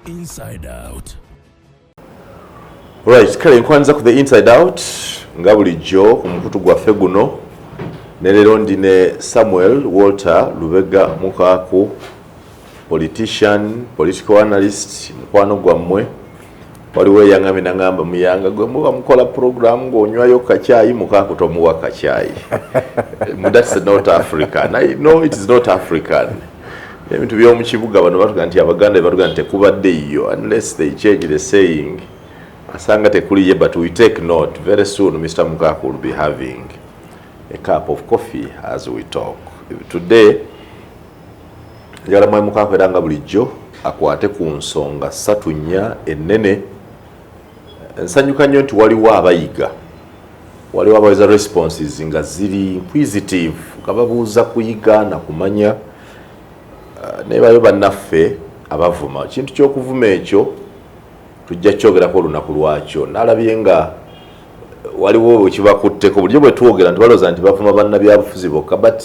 Inside Out. Right, kale nkwanza ku the Inside Out nga bulijjo ku mukutu gwaffe guno ne leero ndine Samuel Walter Lubega Mukaaku, politician, political analyst, mukwano gwammwe. Waliwo eyangambye nangamba muyanga gwe muba mukola program ng'onywayo kacaayi Mukaaku tomuwa kacaayi. That's not African. I know it is not African. Ebintu by'omu kibuga bano batuga nti Abaganda batuga nti tekubadde iyo unless they change the saying. Asanga tekuliye, but we take note. Very soon Mr. Mukaaku will be having a cup of coffee as we talk. Today, njagala mwe Mukaaku era nga bulijjo akwate ku nsonga ssatu nnya ennene. Nsanyuka nnyo nti waliwo abayiga, waliwo abaweza responses nga ziri inquisitive, nga babuuza kuyiga na kumanya. Naye bayo bannaffe abavuma. Kintu ky'okuvuma ekyo tujja kyogerako olunaku lwakyo. Nalabye nga waliwo wekibakutteko bulijjo bwe twogera nti balooza nti bavuma bannabyabufuzi bokka, but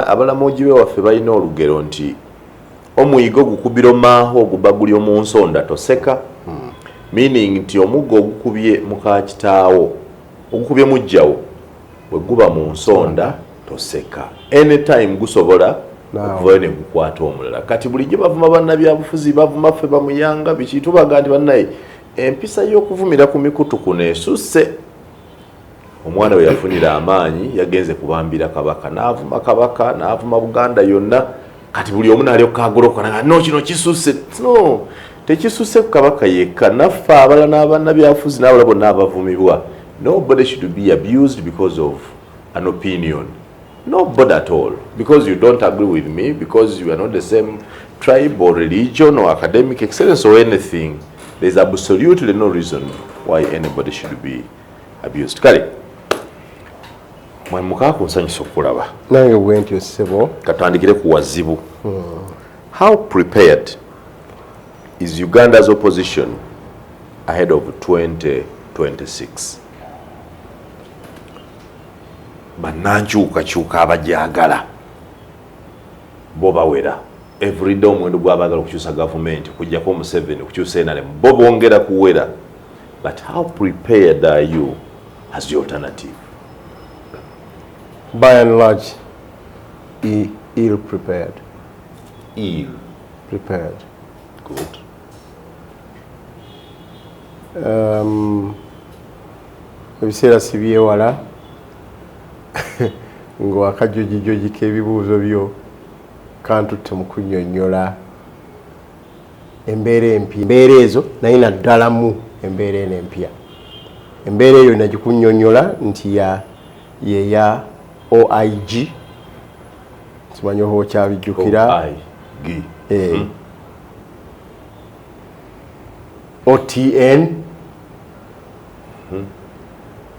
abalamuuji be waffe balina olugero nti omuyigo gukubira omaaho oguba guli omu nsonda toseka. Meaning nti omuggo ogukubye muka kitaawo, ogukubye mujjawo bwe guba mu nsonda toseka. Anytime gusobola okuvayo ne gukwata omulala. Kati bulijjo bavuma bannabyabufuzi, bavuma ffe bamuyanga biki tubaga nti bannaye empisa y'okuvumira ku mikutu kuno esusse. Omwana we yafunira amaanyi yagenze kubambira kabaka, n'avuma kabaka, n'avuma Buganda yonna. Kati buli omu n'alyoka agolokoka nga no kino kisusse. No, tekisusse ku kabaka yekka, naffe abala n'abannabyabufuzi n'abalala bonna abavumibwa. Nobody should be abused because of an opinion. Nobody at all. Because you don't agree with me, because you are not the same tribe or religion or academic excellence or anything. There's absolutely no reason why anybody should be abused. Kale, mwe Mukaaku nsanyusa okulaba. Nange bwentyo ssebo. Katandikire ku wazibu. How prepared is Uganda's opposition ahead of 2026? Bannankyukakyuka abajagala bo bawera. Every day omuwendo gw'abagala okukyusa gavumenti, okuggyako Museveni, okukyusa NRM, bo bongera kuwera. But how prepared are you as the alternative? By and large, ill prepared. Ill prepared. Good. Ebiseera si byewala ng'akajojijoji k'ebibuuzo byo kantutte mu kunnyonnyola embeera empya. Embeera ezo naye naddalamu embeera eno empya. Embeera eyo nagikunnyonnyola nti yeya OIG. Simanyi oba okyabijjukira. OIG. OTN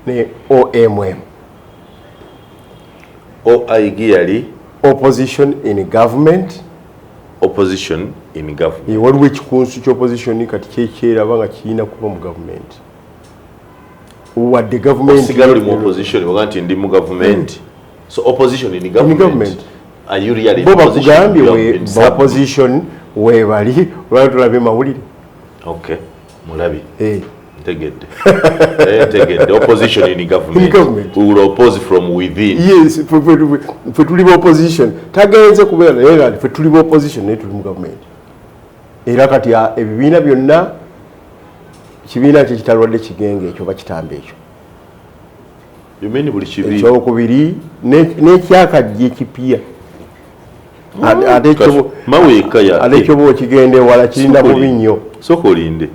ne OMM. OIG yali opposition in government. Opposition in government. Waliwo ekikunsu ky'opposition kati kyekyeraba nga kirina kuba mu government. Wadde government osigala oli mu opposition oba nti ndi mu government. So opposition in government. Are you really in opposition? Bo opposition webali olwali tulabye mawulire. Okay, mulabi. Tegedde. Tegedde. Opposition in government. We will oppose from within. Yes, for tuli opposition. Tagenze kubeera naye nga tuli opposition naye tuli mu government. Era kati ebibiina byonna kibiina kye kitalwadde kigenge ekyo bakitambe ekyo. You mean buli kibiina? Ekyokubiri n'ekyakajja ekipya. Ate ekyo bwo kigende wala kirina bubi nnyo. Sooka olinde.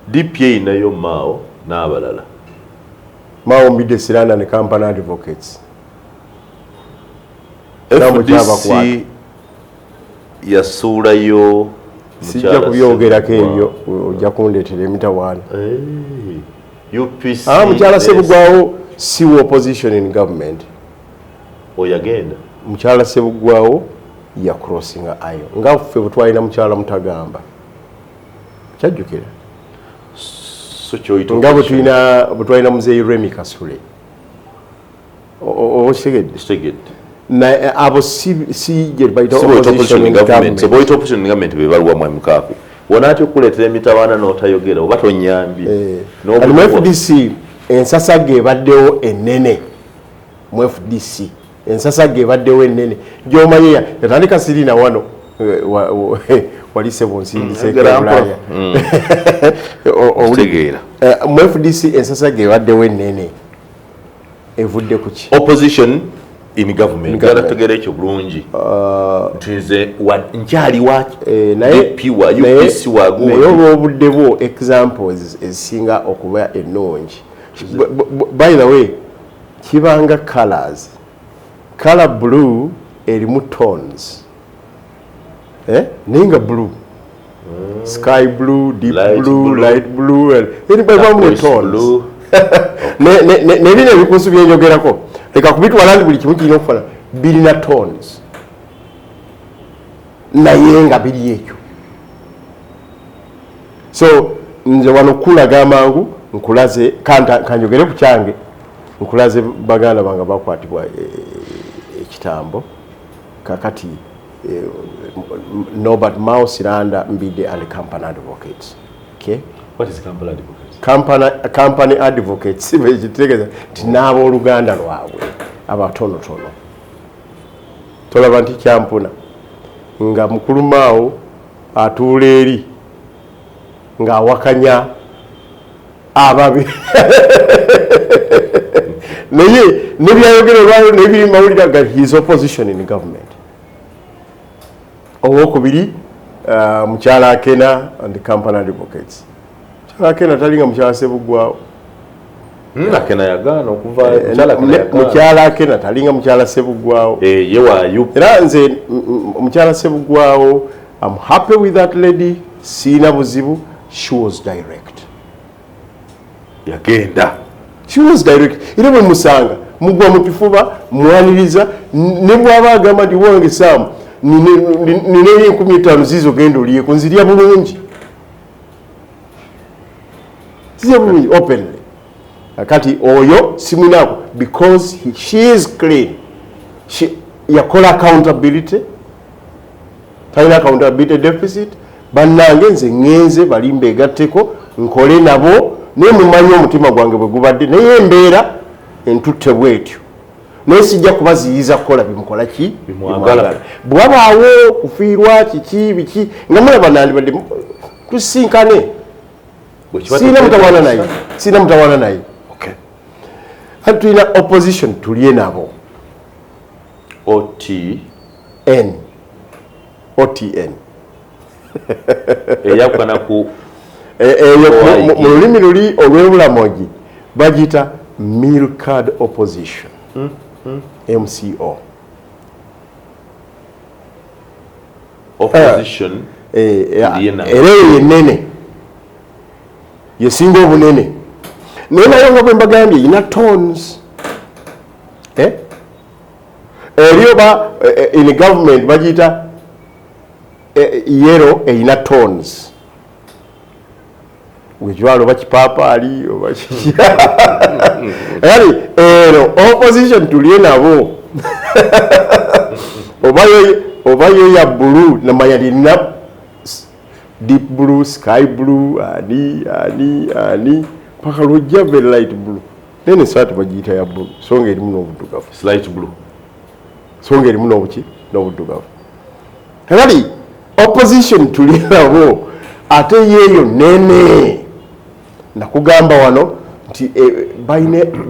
DPA nayo Mao n'abalala. Mao Mbide Siranda ne Company Advocates. FDC yasuulayo. Sijja kubyogerako ebyo ojja kundeetera emitawaana. UPC. Mukyala Ssebuggwawo si opposition in government. Oyagenda. Mukyala Ssebuggwawo ya crossinga ayo. Nga ffe bwe twalina mukyala Mutagamba. Kyajjukira. Nga bwe twalina muzeeyi Remi Kasule. Okitegedde. abo si je baita opposition in government. So boita opposition in government be baluwa mwa Mukaaku. wonatyo okuleetera emitawaana n'otayogera oba tonyambye mu FDC ensasage ebaddewo ennene mu FDC ensasage ebaddewo ennene gy'omanyi yatandika sirina wano walise bonsindiseekebulaya mu FDC ensasage ebaddewo ennene evudde ku ki opposition in government garategera ekyo bulungi ntize nkyali wa DP wa UPC wa gumu naye olw'obudde bwo examples ezisinga okuba ennungi by the way kibanga colors color blue erimu tones ninga blue sky blue deep blue light blue and tones nebino ebikuusu byenjogerako leka kubitwala nti buli kimu kirina okufana birina tones naye nga biri ekyo so nze wano kulaga amangu nkulaze kanjogere ku kyange nkulaze baganda bange bakwatibwa ekitambo kakati Norbert Mao Siranda Mbide and company advocates. Okay? What is company advocates? Company advocates bekitegeza tinabo oluganda lwabwe abatonotono tolaba nti kyampuna nga mukulu Mao atuula eri ng'awakanya ababi naye nebyayogererwayo nebiri mawulire ga his opposition in government. Owokubiri mukyala Akena and the company advocates. Mukyala Akena talinga mukyala Sebugwawo. Akena yagaana okuva mukyala Akena talinga mukyala Sebugwawo. Ye waayu. Era nze mukyala Sebugwawo, I'm happy with that lady. Siina buzibu. She was direct. Yagenda. She was direct. Era bwe musanga mugwa mu kifuba mwaniriza ne bw'aba agamba nti wange Sam nine 15 zizo gendo liye kunziria bulungi. Zizo bulungi openly. Akati oyo simunako because she is clean. She yakola accountability. Taina accountability deficit. Bannange nze ngenze balimbe gatteko nkole nabo ne mumanyi omutima gwange bwe gubadde naye embeera entutte bwetyo naye sijja kubaziyiza kukola bimukola ki bimwagala bwabaawo kufiirwa kiki biki nga mulaba nandibadde tusinkane sina mutawaana naye ati tulina opposition tulye nabo OTN eyakwana ku mu lulimi luli olw'ebulamogi bagita milk-card opposition MCO opposition era eyo yenene yesinga obunene naye nayo nga bwe mbagambye yina tones eri oba in government bagita yellow eyina tones wejwalo oba kipapaali oba yani opposition tulye nabo oba yo ya blue namanya lina deep blue sky blue ani paka lujja very light blue nene saati bagiyita ya blue songa erimu n'obuddugavu slight blue songa erimu n'obuddugavu kali opposition tulye nabo ate yeeyo nene nakugamba wano nti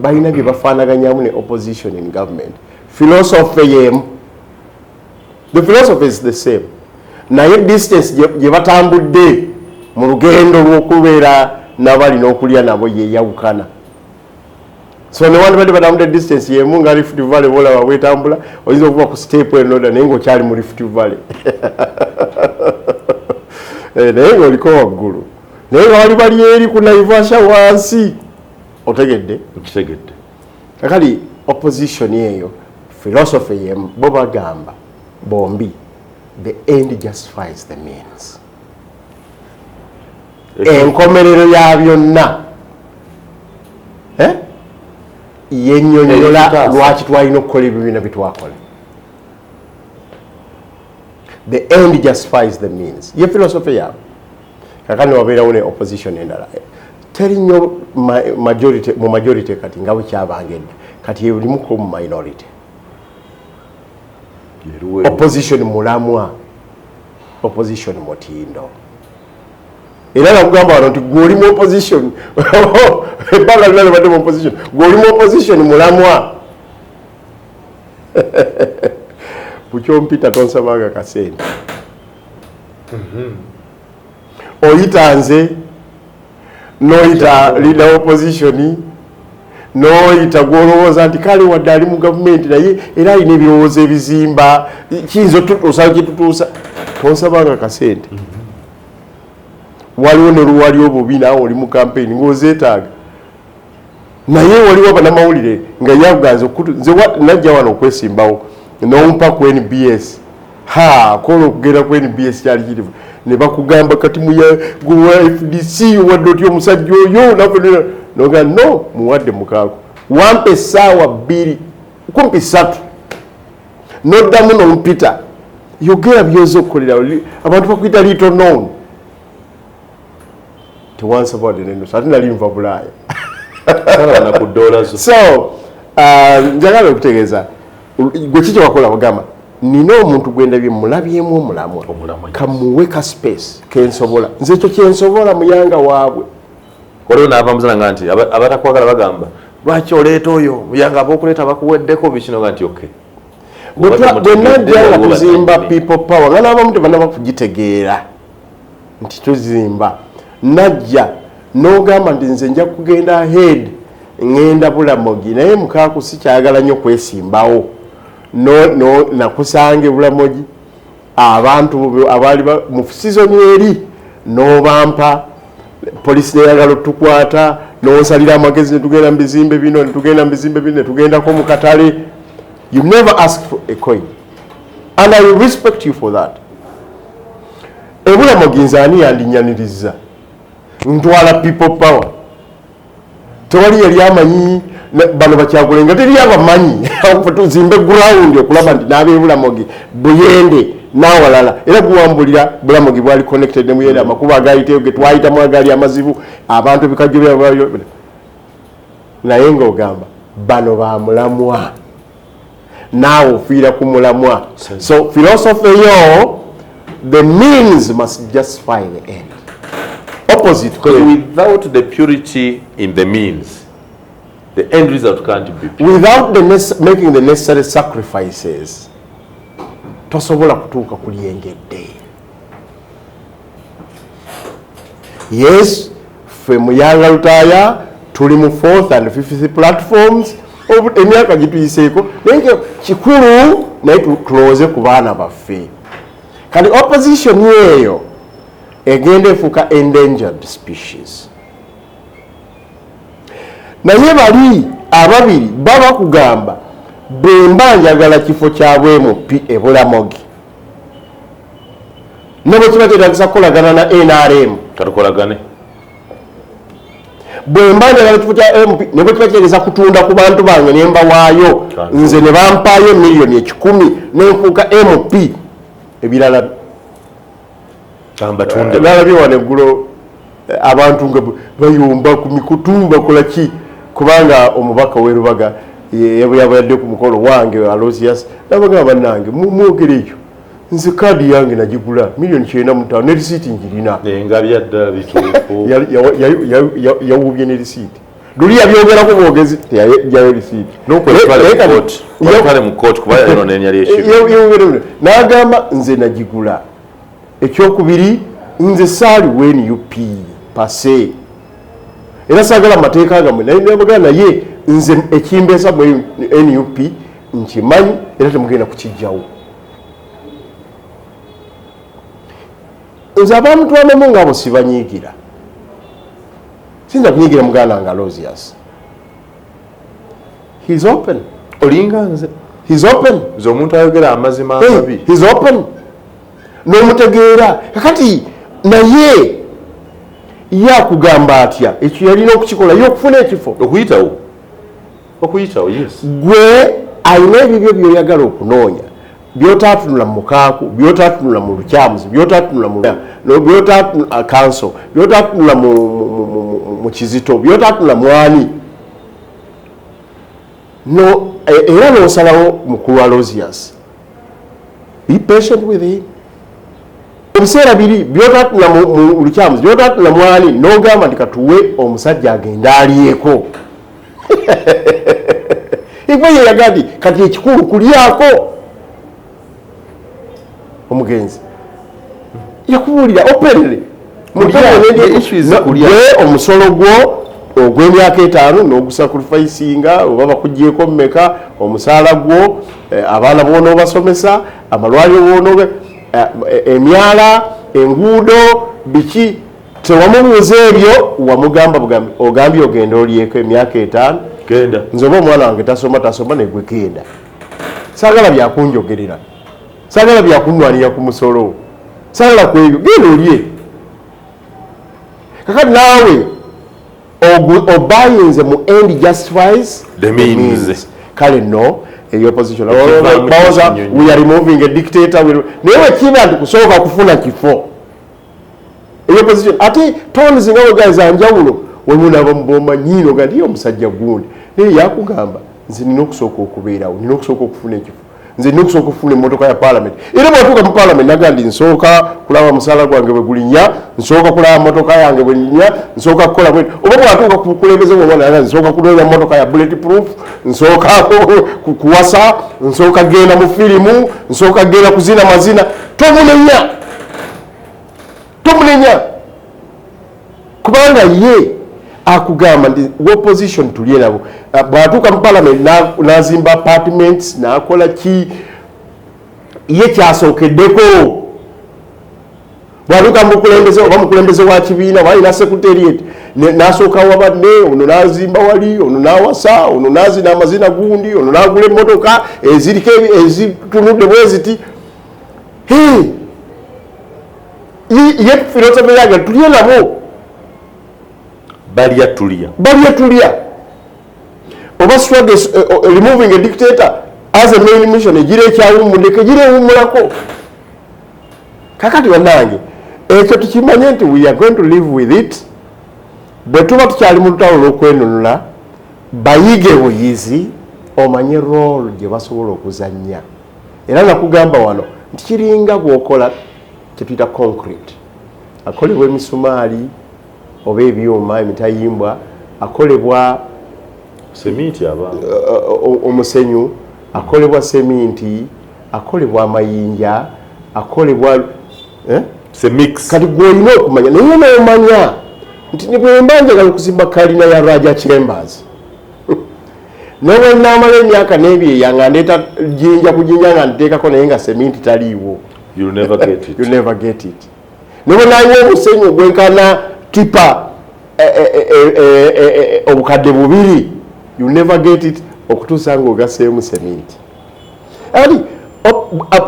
balina bye bafaanaganyamu ne opposition in government philosophy yemu the philosophy is the same naye distance gye batambudde mu lugendo lw'okubeera n'abalina okulya nabo yeyawukana so ne wandi badde batambudde distance yemu nga Rift Valley bolaba bwetambula oyinza okuba ku step enoda naye ng'okyali mu Rift Valley naye ng'oliko waggulu naye nga wali bali eri ku Naivasha wansi otegedde okitegedde kakali opposition eyo philosophy yemu bo bagamba bombi the end justifies the means enkomerero ya byonna yennyonnyola lwaki twalina okukola ebibiina bitwakola the end justifies the means ye philosophy yaabwe kakani wabeerawo ne opposition endala teri nnyo majority kati nga bwekyabangedde kati erimu ku minority opposition mulamwa opposition mutindo era nakugamba wano nti gwe oli mu opposition ebbanga lina libadde mu opposition gwe oli mu opposition mulamwa bukyompita tonsabanga kasente oyita nze noyita leader opposition noyita gwolowooza nti kale wadde ali mu gavumenti naye era alina ebirowoozo ebizimba kiyinza otutuusa kitutuusa tonsabanga kasente waliwo ne luwali obubi naawe oli mu kampeyini ng'ozeetaaga naye waliwo banamawulire nga yaganze nze najja wano okwesimbawo nompa ku NBS kola okugenda ku NBS kyali kirivu ne bakugamba kati gwa FDC wadde otya omusajja oyo noga no muwadde Mukaaku wampa essaawa 2 kumpi 3 noddamu nompita yogera byoza okukolera abantu bakuyita little known tewansabwadde neno ate nali nva Bulaaya so njagala okutegeeza gwe kiki wakola bagamba nina omuntu gwendabye mulabyemu omulamwa kamuwe ka space kensobola nze ekyo kyensobola muyanga waabwe waliwo n'abamuzananga nti abatakwagala bagamba lwaki oleeta oyo muyanga ab'okuleeta bakuweddeko bikino nga nti okay bwenajja nga tuzimba people power nga n'abamu tebanaba kugitegeera nti tuzimba najja n'ogamba nti nze nja kugenda ahead ngenda Bulamogi naye Mukaaku sikyagala nnyo kwesimbawo nakusanga Bulamogi abantu abaali mu sizoni eri n'obampa polisi neyagala otukwata n'osalira amagezi netugenda mu bizimbe bino netugendako mu katale. You never ask for a coin and I will respect you for that. Bulamogi nze ani yandinyaniriza ntwala people power tewali yali amanyi bano bakyagulenga teri abamanyi tuzimbe ground okulaba nti n'ab'e Bulamogi Buyende n'awalala era guwambulira Bulamogi bwali connected ne Buyende amakubo agayiteyo ge twayitamu agali amazibu abantu ebikajjo byabayo naye ng'ogamba bano bamulamwa naawe ofiira ku mulamwa. So philosophy yo the means must justify the end. Opposite, because without the purity in the means, the end result can't be pure. Without making the necessary sacrifices, tosobola kutuuka ku lyengedde. Yes, ffe muyanga lutaaya tuli mu 4th and 5th platforms emyaka gituyiseeko naye kikulu naye tuclose ku baana baffe kati opposition eyo egenda efuuka endangered species. Naye bali ababiri baba kugamba bemba njagala kifo kyabwe mu e Bulamogi nebo kiba kyetagisa kukolagana na NRM katukolagane bwemba njagala kifo kya MP nebo kiba kyetagisa kutunda ku bantu bange nemba waayo nze ne bampaayo miliyoni 10 nenfuuka MP ebirala nalabye wano eggulo abantu nga bayomba ku mikutu bakola ki kubanga omubaka w'e Lubaga yabayadde ku mukolo wange Alosias nabagamba bannange mwogere ekyo nze kaadi yange nagigula miliyoni 95 ne risiiti njirina engabya ddala bituufu yawubye ne risiiti luli yabyogerako bwogezi teyajayo risiiti nokwetwale mu kooti kuba yano nenyali ekyo n'agamba nze nagigula. Ekyokubiri nze saali WNUP pase era saagala amateeka gamwe naye nebagana naye nze ekimbeesa mu NUP nkimanyi era temugenda kukijjawo. Nze abamutwalamu ngabo sibanyiigira sinza kunyiigira muganda nga Losias. He's open olinga nze he's open nze omuntu ayogera amazima amabi he's open n'omutegeera kakati naye yakugamba atya ekyo yalina okukikola y'okufuna ekifo okuyitawo yes gwe alina ebibyo byoyagala okunoonya byotatunula mu Mukaaku byotatunula mu Lukyamuzi byotatunula mu byotatunula council byotatunula mu Kizito byotatunula mu ani no era n'osalawo mukulu wa Rosias be patient with him ebiseera biri byotatunula mu Lukyamuzi byotatunula mu ani n'ogamba nti katuwe omusajja agenda aliyeko igwe yeyagadi kati ekikulu kulyako omugenzi yakubuulira openly omusolo gwo ogw'emyaka 5 n'ogusacrificinga oba bakugyeko mmeka omusaala gwo abaana bw'onoobasomesa amalwaliro bw'onoobe emyala enguudo biki tewamubuuza ebyo wamugamba bugambi ogambye ogenda olyeko emyaka 5 genda nze oba omwana wange tasoma negwe genda saagala byakunjogerera saagala byakunwanira ku musolo saagala ku ebyo genda olye kakati naawe obayinze mu end justifies the means kale no eyo opposition we are removing a dictator naye wekiba nti kusooka kufuna kifo eyo opposition ate toni zingawe gaza njawulo wemunaba mubomba nyino gati omusajja gundi naye yakugamba nze nina okusooka okubeerawo nina okusooka okufuna ekifo nze nina okusooka okufuna emmotoka ya parliament era bwatuuka mu parliament nagandi nsooka kulaba musaala gwange bwe gulinya nsooka kulaba motoka yange bwe linya nsooka kukola bwe oba bwatuuka ku kulembeze bwomwana nsooka kunoonya motoka ya bullet proof nsooka kuwasa nsooka genda mu firimu nsooka genda kuzina mazina tomunenya kubanga ye akugamba nti opposition tulye nabo bwatuuka mu parliament nazimba apartments nakola ki ye kyasookeddeko bwatuuka mukulembeze oba mukulembeze wa kibiina walina secretariat nasooka wabanne ono nazimba wali ono nawasa ono nazina amazina gundi ono nagula emmotoka eziriko ezitunudde bweziti ye filosofe yage tulye nabo balya tulya oba removing a dictator as a main mission egira ekyawummudeko egira ewummulako kakati bannange ekyo tukimanye nti we are going to live with it bwe tuba tukyali mu lutalo lw'okwenunula bayige buyizi omanye role gye basobola okuzannya era nakugamba wano nti kiringa bw'okola kyetuyita concrete akolebwa emisumaali oba ebyuma emitayimbwa akolebwa seminti omusenyu akolebwa seminti akolebwa amayinja akolebwa kati gwolina okumanya naye nomanya nti nibwemba njagala okuzimba kalina ya Raja Chambers nawe namala emyaka n'ebyeya nga ndeeta jinja kujinja nga nteekako naye nga seminti taliiwo you'll never get it nawe nayiwa omusenyu gwenkana tipa obukadde bubiri you never get it okutuusa nga ogaseemu seminti ati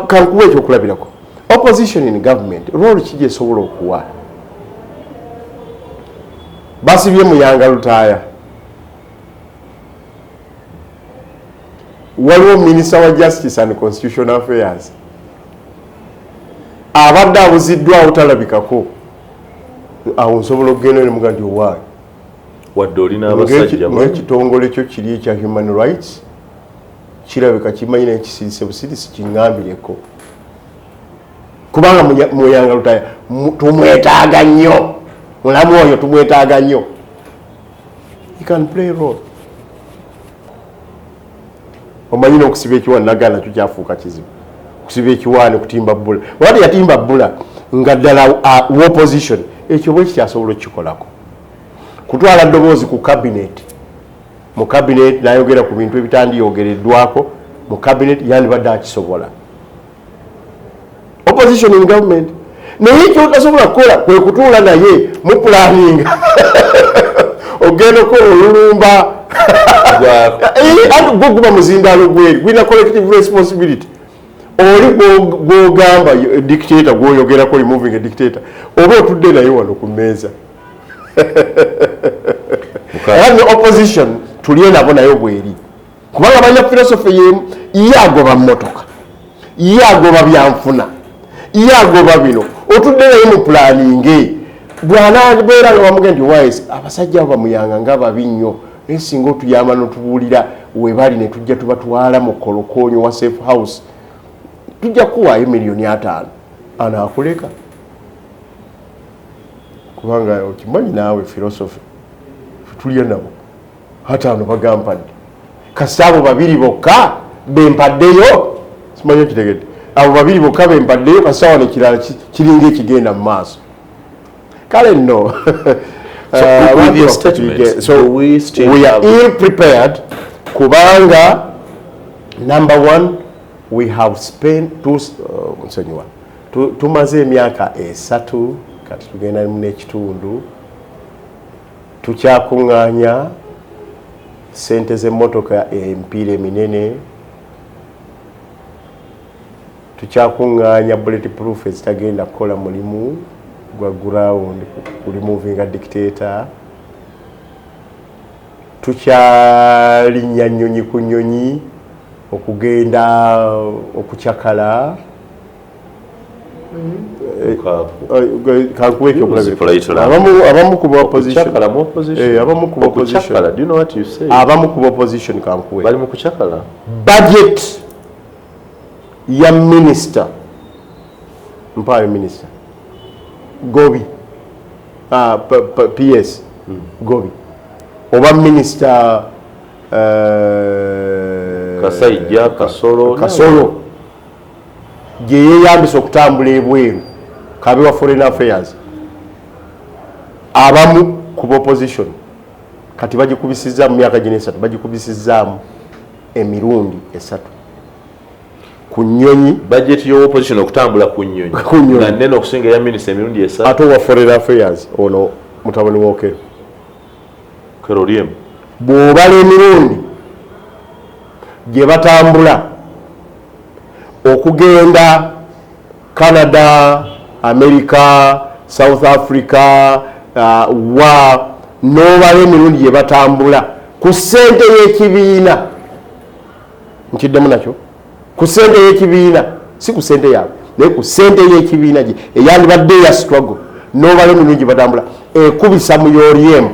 kankuwa ekyokulabirako opposition in government role ki gyesobola okuwa basibye Muyanga Lutaaya waliwo minister wa justice and constitutional affairs abadde abuziddwawo talabikako awo nsobola okugenda nemuga nti owaayo wadde olina abasajja ng'ekitongole kyo kiri ekya human rights kirabika kimanyi naye kisirise busirisi kiŋŋambireko kubanga Muyanga Lutaaya tumwetaaga nnyo mulamu oyo tumwetaaga nnyo he can play role omanyi n'okusiba ekiwaani nagala nakyo kyafuuka kizibu okusiba ekiwaani kutimba bbula wati yatimba bbula nga ddala opposition ekyo bwe kikyasobola okukikolako kutwala ddoboozi ku cabinet mu cabinet nayogera ku bintu ebitandiyogereddwako mu cabinet yandibadde akisobola opposition in government naye kyotasobola kukola kwe kutuula naye mu planning ogenda okola olulumba ati gwe guba muzindaalo gweri gwina collective responsibility oli gwogamba dictator gwoyogerako removing a dictator oba otudde naye wano ku mmeeza era ne opposition tulye nabo nayo bweri kubanga banya philosophy ye agoba mmotoka ye agoba byanfuna ye agoba bino otudde naye mu planning bw'anabeera nga bamugenda nti wise abasajja abo bamuyanga nga babi nnyo naye singa otuyamba n'otubuulira webali ne tujja tubatwala mu kolokoonyo wa safe house tujja kuwaayo $5,000,000 anaakuleka kubanga okimanyi naawe philosophy tulya nabo hataano bagampadde kasi abo babiri bokka bempaddeyo simanyi okitegedde abo babiri bokka bempaddeyo kasaawa nekirala kiringa ekigenda mu maaso kale nno we are ill prepared kubanga number one we have spent tumaze emyaka 3 kati tugenda n'ekitundu tukyakuŋŋaanya sente z'emmotoka empiira eminene tukyakuŋŋaanya bulletproof ezitagenda kukola mulimu gwa ground kulimuvinga dictator tukyalinnya nnyonyi ku nnyonyi okugenda okucyakala abamu ku opposition kankuwe bali mu kucyakala budget ya minister mpayo minister Gobi PS Gobi oba minister Kasaija Kasolo gye yeyambisa okutambula ebweru kabe wa foreign affairs abamu ku opposition kati bagikubisizza mu myaka gino 3 bagikubisizzamu emirundi 3 ku nnyonyi budget yo opposition okutambula ku nnyonyi na nene okusinga ya minister emirundi 3 ate wa foreign affairs ono mutabani wokero keroliem bw'obala emirundi gye batambula okugenda Canada, America, South Africa, wa n'obala emirundi gye batambula ku ssente y'ekibiina nkiddemu nakyo ku ssente y'ekibiina si ku ssente yaabwe naye ku ssente y'ekibiina gye eyandibadde ya struggle n'obala emirundi gye batambula ekubisa mu yoriemu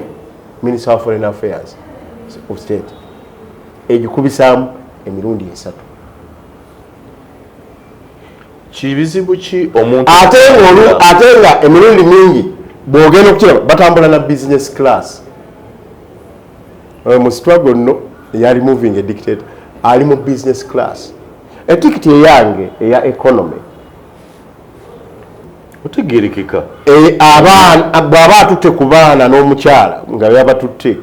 Minister of Foreign Affairs of State egikubisaamu emirundi 3 kibizibu ki omuntu ate nga emirundi mingi bw'ogenda okukiraba batambula na business class mu struggle nno eyali moving a dictator ali mu business class etikiti eyange eya economy otegerekeka bw'aba atutte ku baana n'omukyala nga yabatutte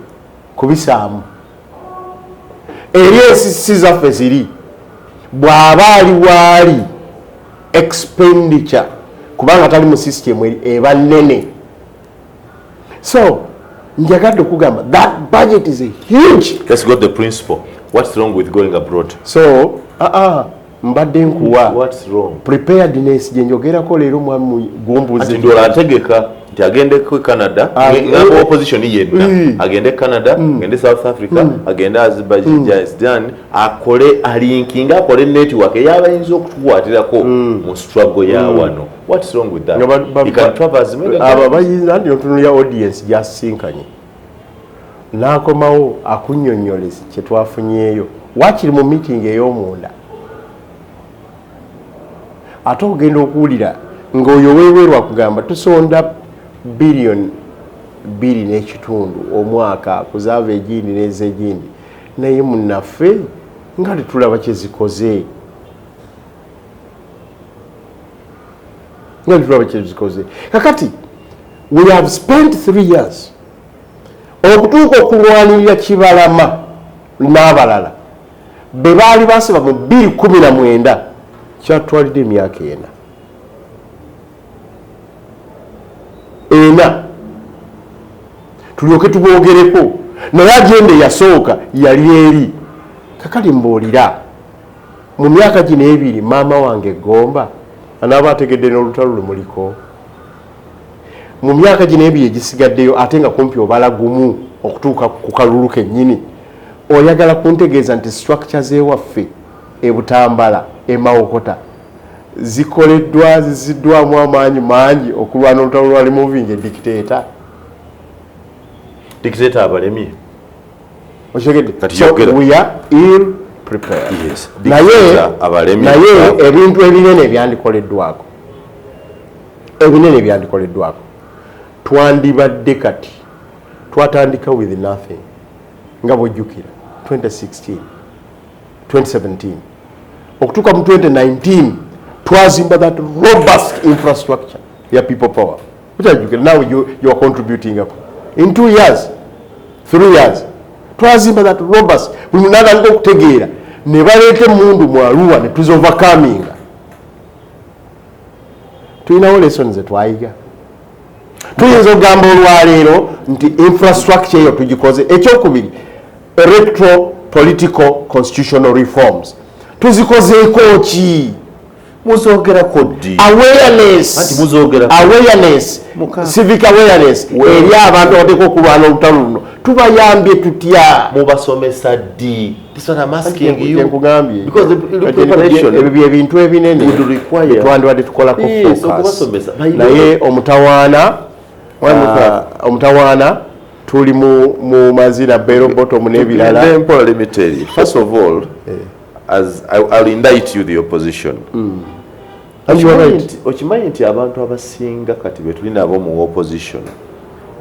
kubisaamu eri ensisi zaffe ziri bw'aba ali waali expenditure kubanga tali mu system eba nene so njagadde okugamba that budget is a huge. Let's go to the principle. What's wrong with going abroad? So mbadde nkuwa what's wrong preparedness gye njogerako leero mwami gombuzi ndola ategeka nti agende ku Canada opposition yenna agende Canada agende South Africa agende Azerbaijan akole alinkinga akole network yabayinza okutwatirako mu struggle ya wano. What's wrong with that? You can travel as many abayinza ndi otunulya audience jasinkanye nakomawo akunnyonnyoleza kye twafunyeeyo wakiri mu meeting ey'omunda ate ogenda okuwulira ng'oyo weewerwa kugamba tusonda $2 billion omwaka kuzaava egindi n'ezegindi naye munnaffe nga tetulaba kye zikoze kakati we have spent 3 years okutuuka okulwanirira Kibalama n'abalala be baali basiba mu 2019 kyatwalidde emyaka 4 tulyoke tuboogereko naye agenda eyasooka yali eri kakali mbuulira mu myaka gino 2 maama wange Gomba anaaba ategedde n'olutalo lumuliko mu myaka gino 2 egisigaddeyo ate nga kumpi obala gumu okutuuka ku kalulu kennyini oyagala kuntegeeza nti structure z'ewaffe e Butambala e Mawokota zikoleddwa ziziddwamu amaanyi mangi okulwana olutalo lwa removing a dictator. Dictator abalemye. So we are ill prepared. Yes. Naye ebintu ebinene ebyandikoleddwako. Twandibadde kati twatandika with nothing nga bwojjukira 2016 2017 okutuuka mu 2019 twazimba that robust infrastructure ya people power now you are contributing in 2 years 3 years twazimba that robust buli munagandika okutegeera ne baleeta emundu mu Arua ne tuzovercominga. Tulinawo lessons zetwayiga. Tuyinza okugamba olwaleero nti infrastructure eyo tugikoze. Ekyokubiri, electoral political constitutional reforms tuzikozeeko ki? Muzogerako ddi? Awareness, civic awareness eri abantu abateeka okulwana olutalo luno tubayambye tutya? Mubasomesa ddi? This one I'm asking you. Because the preparation ebyo ebintu ebinene twandibadde tukolako focus. Naye omutawaana tuli mu mazina bero bottom n'ebirala. Let me tell you. First of all, as I'll indict you the opposition. And you are right. Okimanyi nti abantu abasinga kati be tuli nabo mu opposition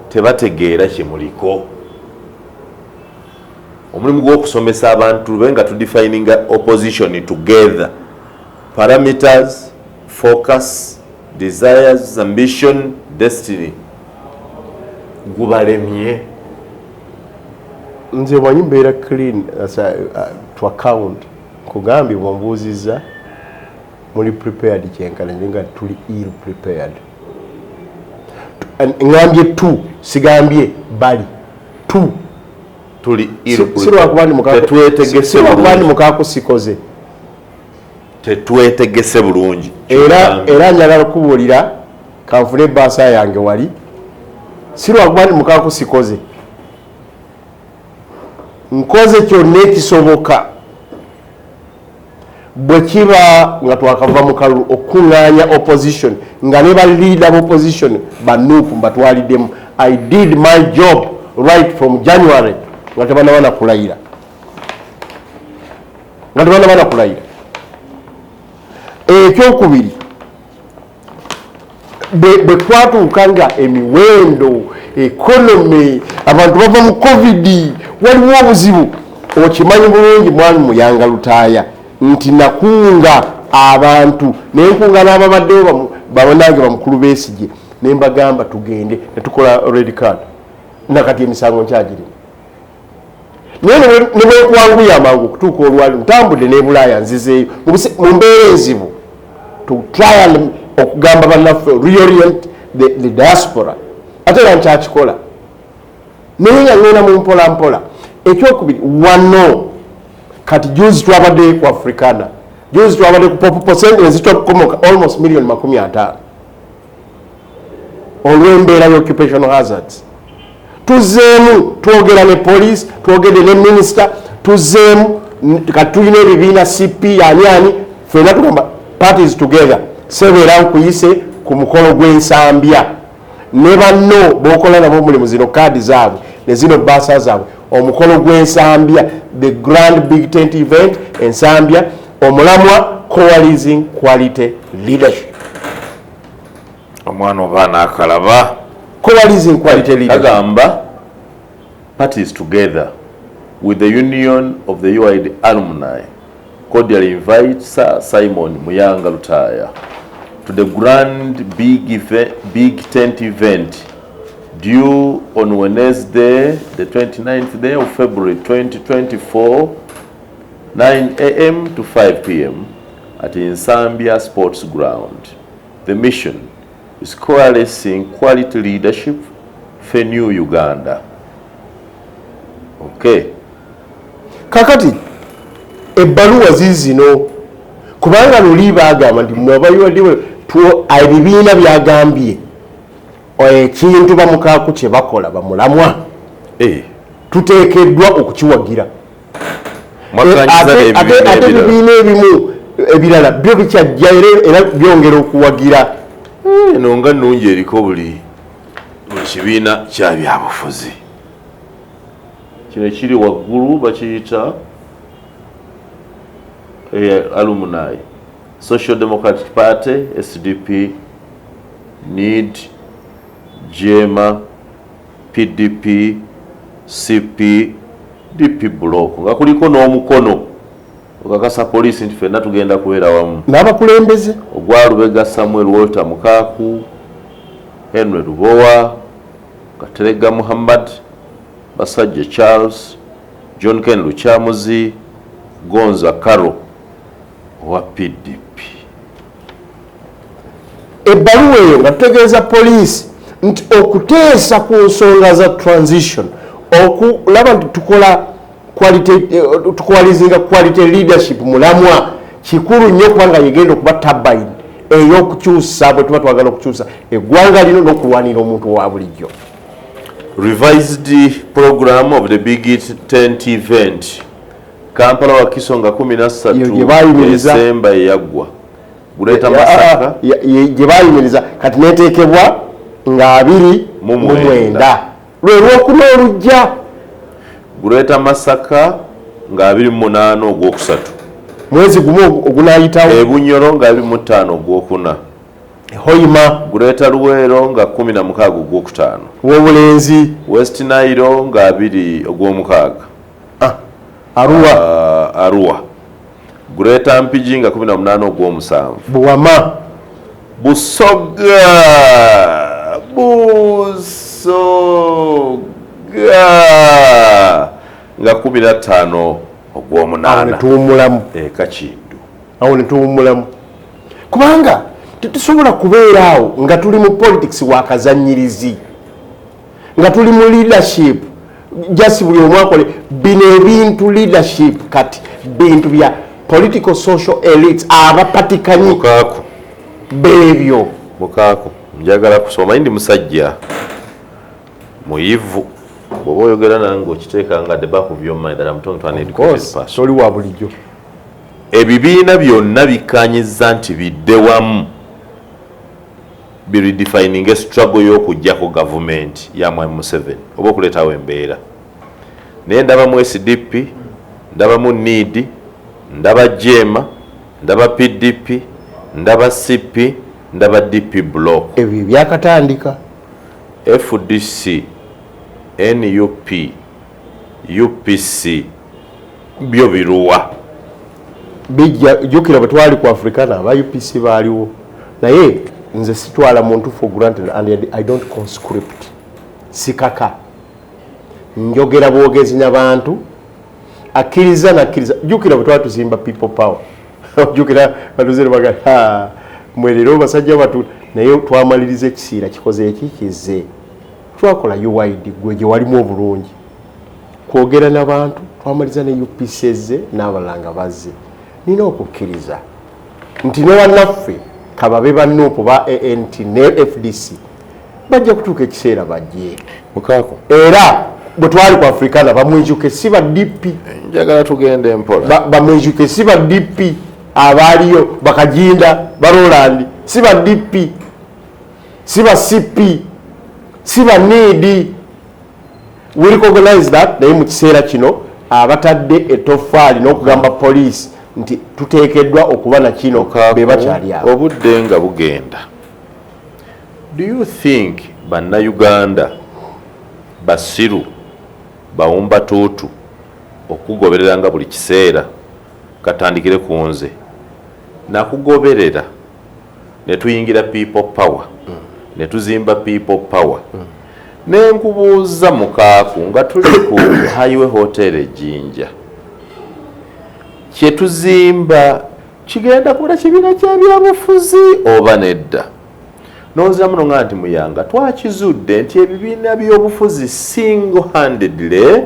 tebategeera kyemuliko. Omulimu gw'okusomesa abantu benga to defining opposition together. Parameters, focus, desires, ambition, destiny. Gubalemye. Nze wanyi mbeera clean to account kugambye bwambuuziza muli prepared kyenkana nga tuli ill prepared. Ngambye tu sigambye bali tu tuli ill prepared. Tetwetegese Mukaaku sikoze. Tetwetegese bulungi. Era njagala kubuulira kanfune baasa yange wali sirwakubani Mukaaku sikoze. Nkoze kyonna ekisoboka bwe kiba nga twakava mu kalulu okuŋŋaanya opposition nga ne ba leader of opposition banuupu mbatwaliddemu. I did my job right from January nga tebanabana kulayira. Ekyokubiri bwe twatuuka nga emiwendo economy abantu bava mu covid waliwo obuzibu okimanyi bulungi mwami Muyanga Lutaaya nti nakunga abantu nenkunga n'ababaddewo babonange bamukulu Besigye ne mbagamba tugende ne tukola red card nakati emisango nkyagirimu. Naye ne bwekuwanguya amangu okutuuka olwali ntambudde ne Bulaaya nzizeeyo mu mbeera enzibu to try and okugamba bannaffe reorient the diaspora ate era nkyakikola naye nga ngenda mu mpolampola. Ekyokubiri wano kati juzi twabadde ku Africana, juzi twabadde ku population ezitokomoka almost million 50 olw'embeera y'occupational hazards. Tuzeemu twogera ne police, twogedde ne minister, tuzeemu kati tulina ebibiina CP ani ffenna tugamba parties together sebeera nkuyise ku mukolo gw'ensambya ne banno b'okola nabo omulimu zino kaadi zaabwe ne zino baasa zaabwe omukolo gw'ensambya the grand big tent event ensambya omulamwa coalizing quality leadership. Omwana obaana akalaba coalizing quality leadership agamba parties together with the union of the UID alumni cordially invite Sir Simon Muyanga Lutaaya to the grand big tent event due on Wednesday, the 29th day of February 2024, 9 a.m. to 5 p.m. at Nsambya Sports Ground. The mission is coalescing quality leadership for New Uganda. Okay. Kakati ebbaluwa zizino kubanga luli bagamba nti mwabaywadde ebibiina byagambye ekintu Mukaaku kye bakola bamulamwa tuteekeddwa okukiwagira. Ate ebibiina ebimu ebirala byo bikyajja era byongera okuwagira eno nga nnungi eriko buli kibiina kya byabufuzi kino ekiri waggulu bakiyita alumni Social Democratic Party SDP NED JEMA PDP CP DP block nga kuliko n'omukono okakasa poliisi nti ffenna tugenda kubeera wamu n'abakulembeze ogwa Lubega Samuel Walter Mukaaku Henry Lubowa Katerega Muhammad Basajja Charles John Ken Luchamuzi Gonza Karo wa PDP. Ebbaluwa eyo nga tutegeeza poliisi nti okuteesa ku nsonga za transition okulaba nti tukoalizinga quality leadership mulamwa kikulu nnyo kubanga yegenda okuba turbine ey'okukyusa bwe tuba twagala okukyusa eggwanga lino n'okulwanira omuntu wa bulijjo. Revised program of the Big Tent event Kampala wa Kisonga 13 Desemba yaggwa Guleta Masaka gye bayimiriza kati neteekebwa nga 29 lwe lwokuna olujja Guleta Masaka nga 28 ogwokusatu mwezi gumu ogunayitawo Ebunyoro nga 25 ogwokuna Hoima Guleta Luwero nga 16 ogwokutaano Wobulenzi West Nile nga 2 ogwomukaaga Arua Guleta Mpigi nga 18 ogwomusanvu Buwama Busoga nga 15 ogwomunaana tuwumulamu Kakindu awo ne tuwumulamu kubanga tetusobola kubeeraawo nga tuli mu politics wakazanyirizi nga tuli mu leadership just buli omu akole bino ebintu leadership kati bintu bya political social elites abapatikanyi Mukaaku bebyo Mukaaku njagala kusoma ndi musajja muyivu bw'oba oyogera nange okiteeka nga the back of your mind that I'm talking to an educated person soli wa bulijjo ebibiina byonna bikkaanyizza nti bidde wamu biredefining a struggle y'okuggyako gavumenti ya Mwami Museveni oba okuleetawo embeera naye ndabamu SDP ndabamu NED ndaba JEMA ndaba PDP ndaba CP ndaba DP block ebyo byakatandika FDC NUP UPC byo biruwa bijja jukira bwe twali ku Africana aba UPC baaliwo naye nze sitwala muntu for granted and I don't conscript sikaka njogera bwogezi n'abantu akkiriza nakkiriza jukira bwe twali tuzimba people power jukira batuzere baga mwerero basajja batu naye twamaliriza ekisiira kikoze ekikize twakola UID gwe gye walimu obulungi kwogera n'abantu twamaliza ne UPCZ n'abalanga bazze nina okukkiriza nti ne wannaffe kababe bannuupu ba ANT ne FDC bajja kutuuka ekiseera bajje Mukaaku era bwe twali ku Africana bamwejuke si ba DP njagala tugende mpola bamwejuke si ba DP abaaliyo bakajinda ba Roland si ba DP si ba CP si ba NED we recognize that naye mu kiseera kino abatadde etofaali n'okugamba poliisi nti tuteekeddwa okuba na kino be bakyali awo obudde nga bugenda. Do you think bannayuganda basiru bawumba tuutu okugobereranga buli kiseera katandikire ku nze nakugoberera ne tuyingira people power ne tuzimba people power nenkubuuza Mukaaku nga tuli ku highway hotel Ejjinja kyetuzimba kigenda kuba kibiina kya byabufuzi oba nedda nonzira muno nga nti muyanga twakizudde nti ebibiina by'obufuzi single handedly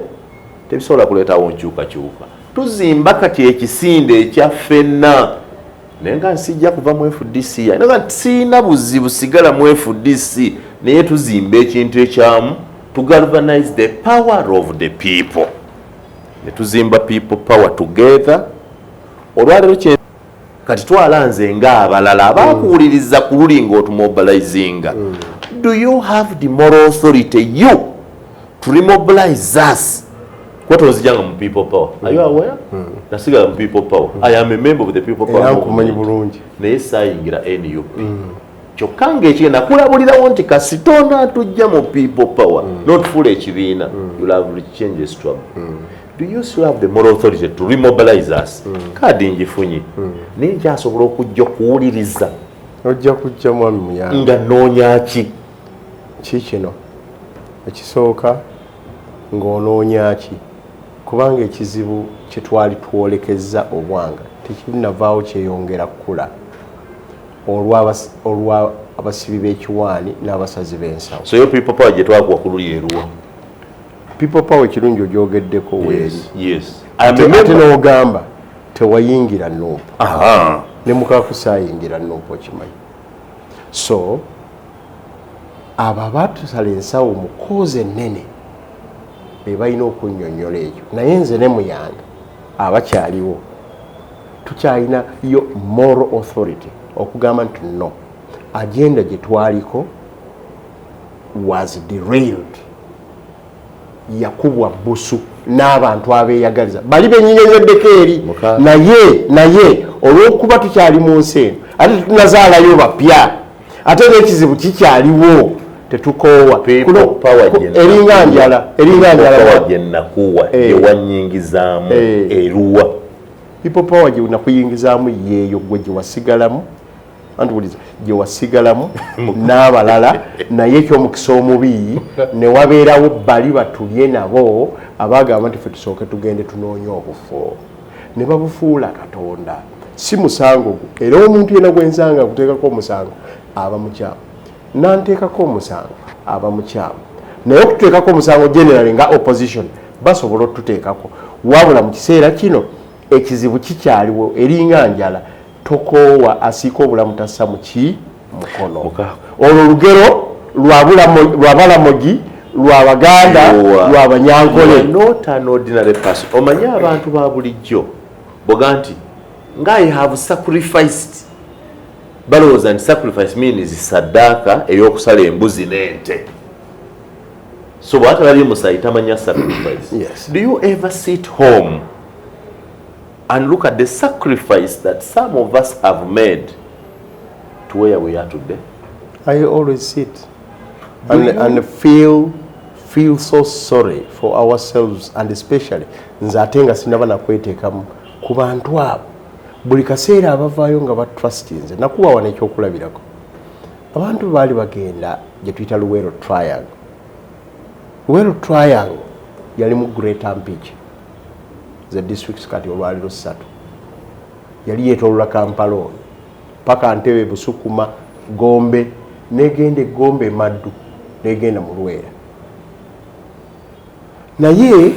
tebisobola kuleetawo nkyukakyuka tuzimba kati ekisinde ekya ffenna naye nga nsijja kuva mu FDC naye nga siina buzibu sigala mu FDC naye tuzimba ekintu ekyamu to galvanize the power of the people ne tuzimba people power together olwaleero kati twala nze ng'abalala abakuwuliriza ku luli ng'otumobilizinga. Do you have the moral authority you to remobilize us? What was the young people power? Are you aware? Nasigala mu people power. I am a member of the people power. Naye saayingira NUP. Kyokka ng'ekigenda kulabulirawo nti kasitona tujja mu people power, not full ekibiina. You'll have change the struggle. Do you still have the moral authority to remobilize us? Kaadi ngifunye. Naye nkyasobola okujja okuwuliriza. Ojja kujja mwami muyange. Nga noonya ki? Kikino ekisooka ng'onoonya ki? Kubanga ekizibu kye twali twolekezza obwanga tekirinavaawo kyeyongera kukula olwa abasibi b'ekiwaani n'abasazi b'ensawo. So yo people power gye twakuwa ku luli eruwa? People power ekirungi ogyogeddeko weeri. Yes. Ate n'ogamba tewayingira Nuupu. Ne Mukaaku saayingira Nuupu okimanyi. So abo abatusala ensawo mu koozi ennene be balina okunnyonnyola ekyo. Naye nze ne muyange abakyaliwo tukyalina yo moral authority okugamba nti no, agenda gye twaliko was derailed, yakubwa busu n'abantu abeeyagaliza bali benyinyezeddeko eri. Naye olw'okuba tukyali mu nsi eno ate tunazaalayo bapya ate n'ekizibu kikyaliwo tetukoowa eringa njala gye nakuwa ewanyingizaamu eruwa. People power gye nakuyingizaamu yeeyo gwe gye wasigalamu antubuliza gye wasigalamu n'abalala naye ekyomukisa omubi ne wabeerawo bali batulye nabo abaagamba nti ffe tusooke tugende tunoonye obufu ne babufuula Katonda. Si musango gwo era omuntu yena gwensanga akuteekako omusango aba mukyamu, nanteekako omusango aba mukyamu. Naye okututeekako omusango generally nga opposition basobola otuteekako, wabula mu kiseera kino ekizibu kikyaliwo eringa njala tokoowa asiika obulamu tassa mu mukono. Olwo olugero lwa Balamogi, lwa Baganda, lwa Banyankole. Not an ordinary person. Omanye abantu ba bulijjo boga nti nga I have sacrificed. Balowooza nti sacrifice means saddaaka ey'okusala embuzi n'ente. So bw'ate bali musayi tamanya sacrifice. Yes. Do you ever sit home and look at the sacrifice that some of us have made to where we are today? I always sit and feel so sorry for ourselves, and especially nze ate nga sinaba nakweteekamu ku bantu abo buli kaseera abavaayo nga batrust nze. Nakuba wana ekyokulabirako abantu baali bagenda gye tuyita Luweero Triangle. Luweero Triangle yali mu Greater Mpigi the districts kati olwaliro 3 yali yeetoolola Kampala ono paka Ntebe, Busukuma, Gombe, negenda Gombe Maddu, negenda mu Luweera. Naye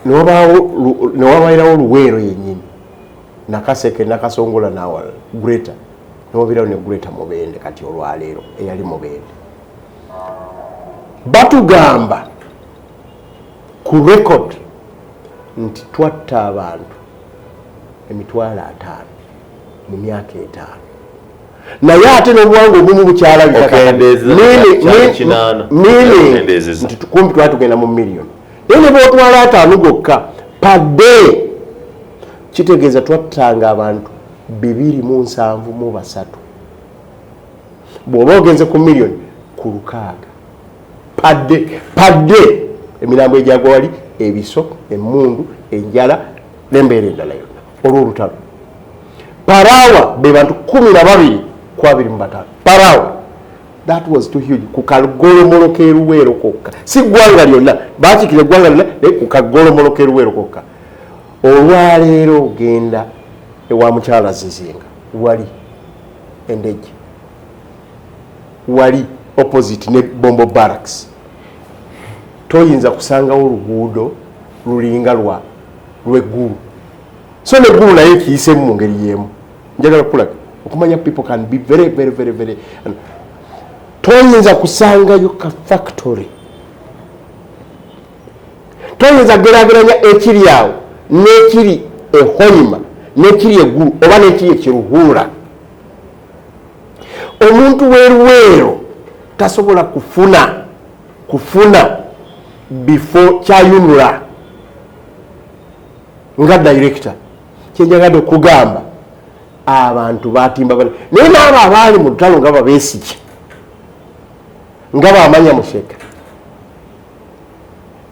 newabairawo Luweero yennyini Nakaseke, Nakasongola n'awalala Greater, newabairawo ne Greater Mubende kati olwaleero eyali Mubende. Batugamba ku record nti twatta abantu 5,000 mu myaka 5. Naye ate n'obuwanga obumu bukyalabika nti kumpi twatugenda mu miliyoni. Naye ne bwotwala 5 gokka per day kitegeeza twattanga abantu 273. Bw'oba ogenze ku miliyoni ku 600 per day. Emirambo egyagwa wali ebiso, emmundu, enjala n'embeera endala yonna olw'olutalo. Parawa be bantu 12 ku 25 parawa. That was too huge. Ku kagolomolo k'Eluweero kokka, si ggwanga lyonna, baakikira eggwanga lyonna naye ku kagolomolo k'Eluweero kokka. Olwaleero ogenda ewa mukyala Zizinga wali Endejje, wali opposite ne Bombo Barracks, toyinza kusangawo oluguudo lulinga lw'eggulu. So n'eggulu naye kiyisemu mu ngeri y'emu. Njagala kulaga okumanya people can be very very very very. Toyinza kusangayo ka factory, toyinza geraageranya ekiri awo n'ekiri e Hoima nekiri eggulu oba nekiri ekiruhuula. Omuntu weruweero tasobola kufuna bifo kyayunula nga director. Kyenjagadde okugamba abantu batimba naye naabo abaali mu lutalo nga Besigye nga Bamanya Musheka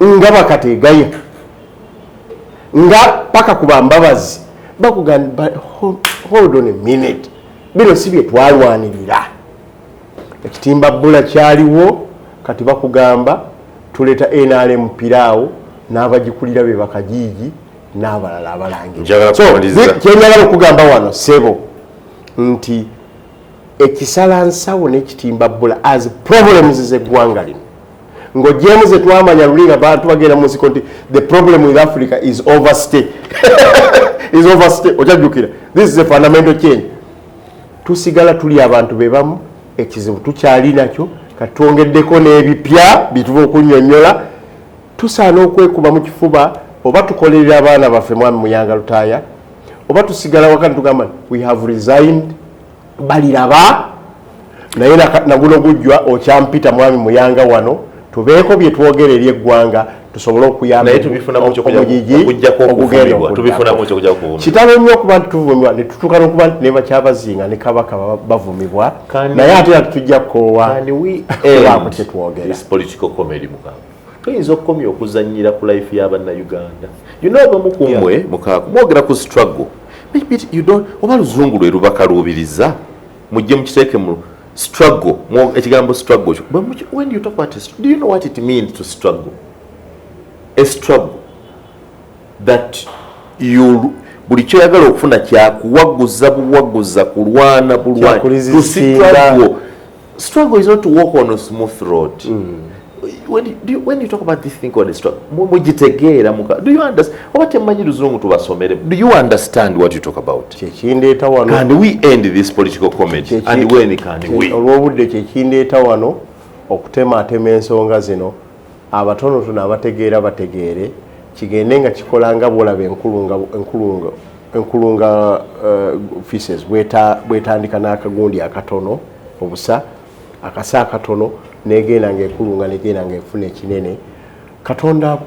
nga Bakategaya nga paka ku Bambabazi bakugamba hold on a minute, bino si bye twalwanirira. Ekitimba bbula kyaliwo kati bakugamba tuleta NRM piraawo n'abagikulira be Bakajiiji n'abalala abalangira. So kyenjagala okugamba wano sebo nti ekisalansawo n'ekitimba bbula as problems z'eggwanga lino ng'ogyemu ze twamanya luli nga bantu bagenda mu nsiko nti the problem with Africa is overstay. Is overstay. Ojajjukira, this is a fundamental change. Tusigala tuli abantu bebamu, ekizibu tukyali nakyo, katwongeddeko n'ebipya bituva okunnyonnyola. Tusaana okwekuba mu kifuba oba tukolerera abaana baffe Mwami Muyanga Lutaaya oba tusigala wakati tugamba we have resigned baliraba naye naguno gujjwa okyampita Mwami Muyanga wano tubeeko bye twogera eri eggwanga tusobole okuyamba kitalo nnyo okuba nti tuvumibwa ne tutuuka n'okuba nti ne bakyabazinga ne Kabaka bavumibwa naye ate tujja kukoowa kubaako kye twogera. Tuyinza okukomya okuzannyira ku life y'Abannayuganda. Abamu ku mmwe Mukaaku mwogera ku struggle. Oba luzungu lwe lubakaluubiriza mujje mukiteeke mu struggle. Ekigambo struggle, when you talk about do you know what it means to struggle? A struggle that buli kyoyagala okufuna kyakuwaguza buwaguza kulwana struggle is not to walk on a smooth road. When you talk about this thing called a struggle, do you understand? Do you understand what you talk about? Can we end this political comedy? And when can we? Okutematema ensonga zino abatonotono abategeera bategeere kigende nga kikolanga bwolaba enkulunga feces bwetandika n'akagundi akatono obusa akasa akatono negenda ng'ekulunga negenda ng'efuna ekinene Katonda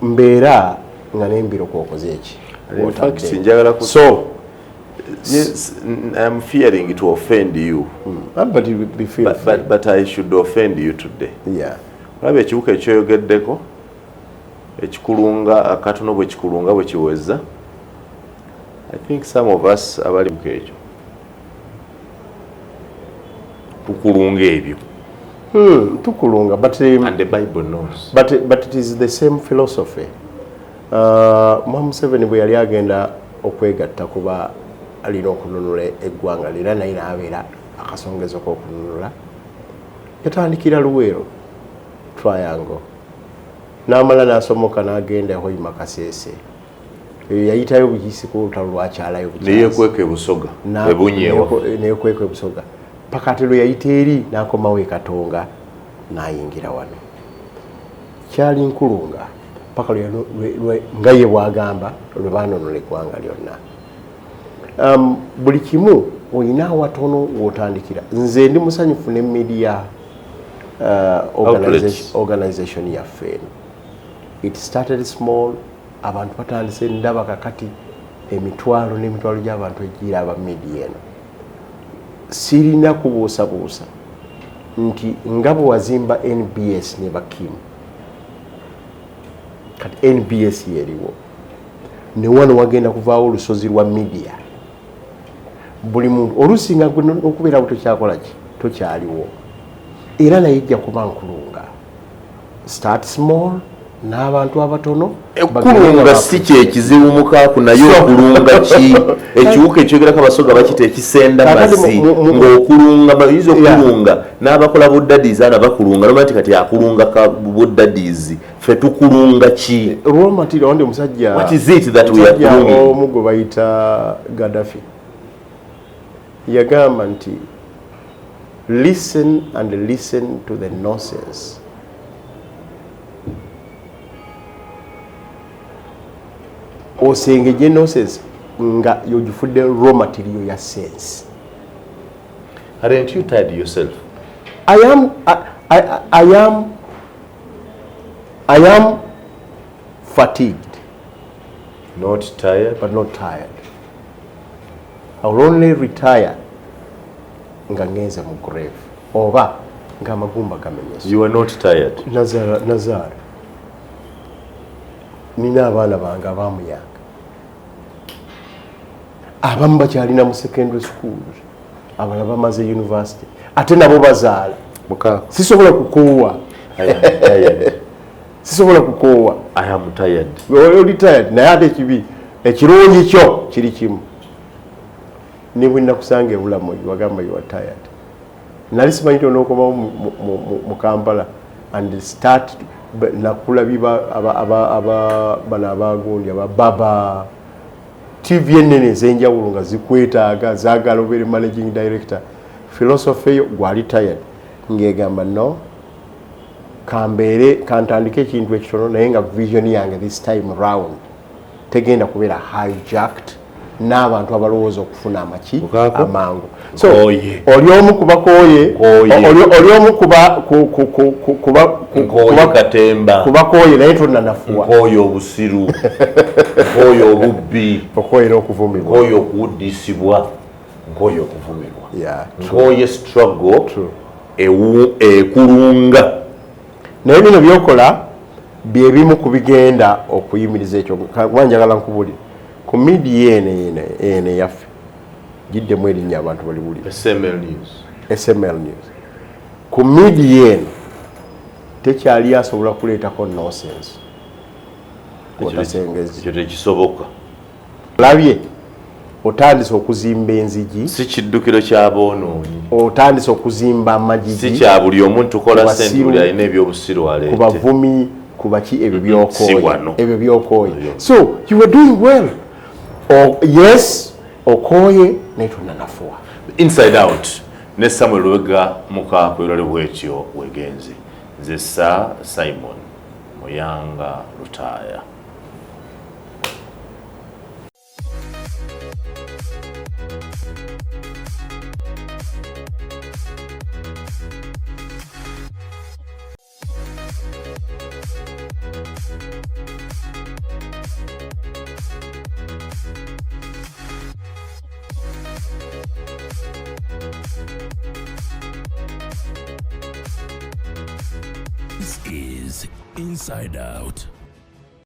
mbeera nga n'embiro kwokoze eki. So yes, I'm fearing to offend you. But you be feel but I should offend you today. Yeah. Olabye ekibuka ekyoyogeddeko ekikulunga akatono bwe kikulunga bwe kiweza. I think some of us abali mu kejo tukulunga ebyo. Tukulunga, but and the Bible knows. But it is the same philosophy. Museveni bwe yali agenda okwegatta kuba alina okununula eggwanga lira naye n'abeera akasongezo k'okununula yatandikira Luweero triangle n'amala n'asomoka n'agenda Hoima Kasese yayitayo Bukisi ku lutalo lwakyalayo neyekweka ebusoga ebunyeewa neyekweka ebusoga paka ate lwe yayita eri n'akomawo Katonga n'ayingira wano kyali nkulunga paka nga ye bwagamba lwe baanunula eggwanga lyonna. Buli kimu olina watono w'otandikira. Nze ndi musanyufu ne media organization yaffe. It started small. Abantu batandise ndaba kakati emitwalo n'emitwalo gy'abantu egira aba media eno. Sirina kubuusabuusa nti nga bwe wazimba NBS ne Bakim kati NBS yeriwo ne wano wagenda kuvaawo olusozi lwa media. Buli muntu olusinga okubeera butokyakola ki tokyaliwo era naye ejja kuba nkulunga. Start small n'abantu abatono. Ekulunga si kyekizibu Mukaaku naye okulunga ki ekiwuka ekyogerako abasoga bakita ekisenda mazzi ng'okulunga bayinza okulunga n'abakola buddadizi ana bakulunga nomati kati akulunga ka buddadizi ffe tukulunga ki raw material onde musajja what is it that we are doing omugo bayita Gaddafi yagamba nti listen and listen to the nonsense. Osengeje nonsense nga yogifudde raw material ya sense. Aren't you tired yourself? I am fatigued. Not tired? But not tired. I will only retire nga ngenze mu grave. Oba nga amagumba gamenyese. You are not tired? Nazar. Nina abaana bange abamuyanga. Abamu bakyalina mu secondary schools. Abalala bamaze university. Ate nabo bazaala. Mukaaku. Sisobola kukoowa. I am tired. Sisobola kukoowa. I am tired. Oli tired. Naye ate ekibi. Ekirungi kyo kiri kimu. Ni bwe nakusanga ebulamu wagamba you are tired. Nali simanyi onookomawo mu Kampala and start nakula biba bana abagundi abababa TV ennene ez'enjawulo nga zikwetaaga zaagala obeere managing director. Philosophy yo gwali tired. Ngegamba no kambeere kantandika ekintu ekitono naye nga vision yange this time round tegenda kubeera hijacked n'abantu abalowooza okufuna amaki amangu. So oli omu kubakooye oli omu kubakooye naye tonnanafuwa. Nkooye obusiru, nkooye obubbi, okooye n'okuvumirwa, nkooye okuwuddisibwa, nkooye okuvumirwa, nkooye struggle ekulunga. Naye bino byokola bye bimu ku bigenda okuyimiriza ekyo. Kuba njagala nkubulira ku media ene yaffe giddemu erinnya abantu baliwulira. SML News. Ku media eno tekyali asobola kuleetako nonsense. Ekyo tekisoboka. Labye otandise okuzimba enzigi. Si kiddukiro ky'aboonoonyi. Otandise okuzimba amagigi. Si kya buli omuntu tukola ssente buli alina ebyobusiru aleete. Ku bavumi, ku baki ebyo byokooye. Ebyo byokooye. So you were doing well. Yes, okooye naye tonnanafuwa. Inside Out ne Samuel Lubega Mukaaku erali bwetyo wegenze. Nze Simon Muyanga Lutaaya. This is Inside Out.